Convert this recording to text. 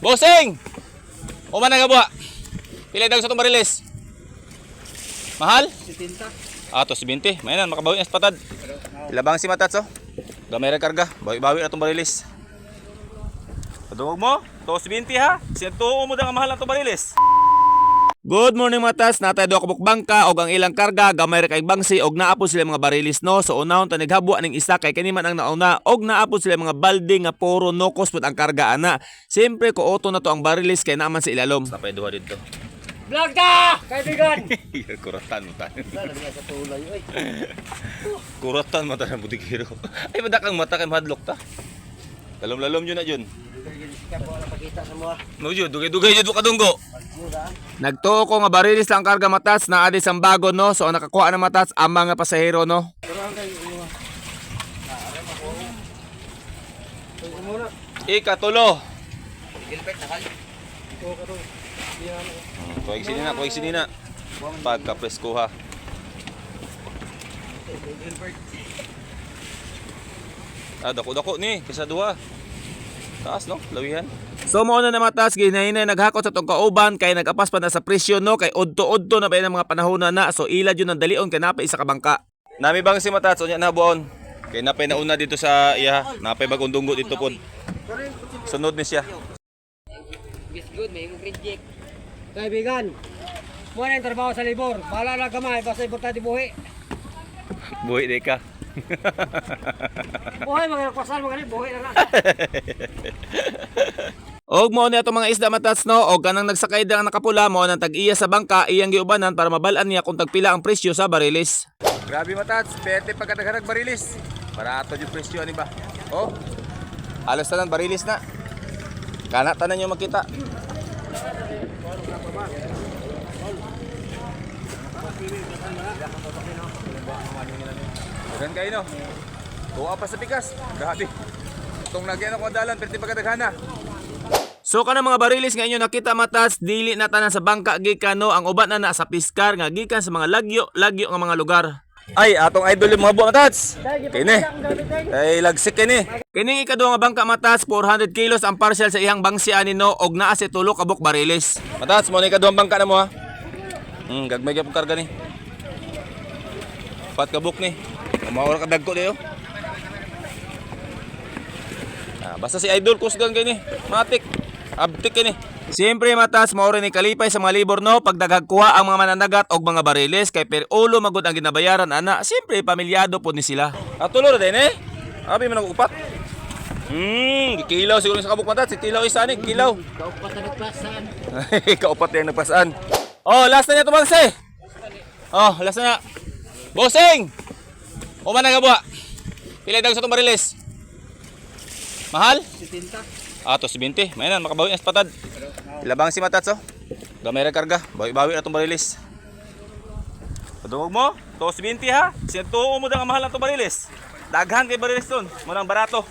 Bossing! Uman na gabwa. Pila dag sa itong barilis? Mahal? 70. To 20. Mayanan, makabawi na sa patad. Ilabang si Matats, oh. Gamay rin karga. Bawi-bawi na itong barilis. Padungog mo? To 20 ha? Sinatuo mo ang mahal na itong barilis. Good morning Matas, natay do kabuk bangka og ang ilang karga gamay ra kay bangsi og naapod sila mga barilis no. So unahon ta naghabwa ning isa kay kani man ang nauna og naapod sila mga balde nga puro nokos pud ang karga ana. Siyempre ko auto na to ang barilis kay naman sa ilalom. Napay duha dito. Vlog ka! Kaibigan! Kuratan mo ta. Dala niya sa tulay oy. Kuratan mo ta ng butikiro. Ay madakang mata kay mahadlok ta. Lalom-lalom yun na yun. No yun, dugay-dugay yun kadunggo. Nagtuo ko nga barilis lang karga Matats na adi sambago no. So nakakuha na Matats ang mga pasahero no. Ikatulo. Kuwag sini na. Pagka-presko ha. Dako-dako ni, kaysa duha. Taas no, lawihan. So mo na Matas, ginahinay naghakot sa tong kauban kay nagapas pa na sa presyo no, kay udto-udto na ba ng mga panahon na so ilad yun ang dalion kay napay isa ka bangka. Nami bang si Matas unya nabuon. Kay napay nauna dito sa iya, napay bagong dunggo dito pod. Sunod ni siya. Bis good, may reject. Kaibigan, mo na yung trabaho sa libor. Bahala na gamay, basta importante buhi. Buhi di ka. Buhi, mga pasal, mga buhi na na. Og mo ni ato mga isda Matats no, og kanang nagsakay ang nakapula mo nang tag-iya sa bangka iyang giubanan para mabalan niya kung tagpila ang presyo sa barilis. Grabe Matats, pwede pagkadaghanag barilis. Barato yung presyo ani ba? Oh. Halos tanan barilis na. Kana tanan niyo makita. Dagan kayo no. Tuwa pa sa pikas. Grabe. Itong nagyan ako dalan pwede pagkadaghana. So kana mga barilis nga inyo nakita Matats, dili na tanan sa bangka gikan no, ang uban na sa piskar nga gikan sa mga lagyo nga mga lugar. Ay atong idol yung mga buwa Matats. Kini. Ay lagsik kini. Kining ikaduha nga bangka Matats, 400 kilos ang parcel sa ihang bangsi ani no og naa si tulo ka buk barilis. Matats mo ni ikaduhang bangka na mo ha. Gagmay gyud karga ni. 4 ka buk ni. Mawala ka dagko dayo. Basta si idol kusgan kay ni. Matik. Abtik kini. Siyempre Matas, mao rin ni kalipay sa mga libor no pagdaghag kuha ang mga mananagat og mga bariles kay per ulo magud ang ginabayaran ana. Siyempre pamilyado pod ni sila. Tulo ra din eh. Abi man upat. Gikilaw siguro sa kabuk Matas, si kilaw isa ni kilaw. Kaupat na nagpasan. Kaupat yang nagpasaan. Oh, last na niya to Bangse. Oh, last na. Bossing. Uman na gabwa. Pila dag sa itong barilis? Mahal? 70. To 20. Mayanan, makabawi na sa patad. Ilabang si Matats, oh. Gamay rin karga. Bawi-bawi na itong barilis. Padungog mo? To 20 ha? Sinatuo mo ang mahal na itong barilis. Daghan kay barilis doon. Munang barato.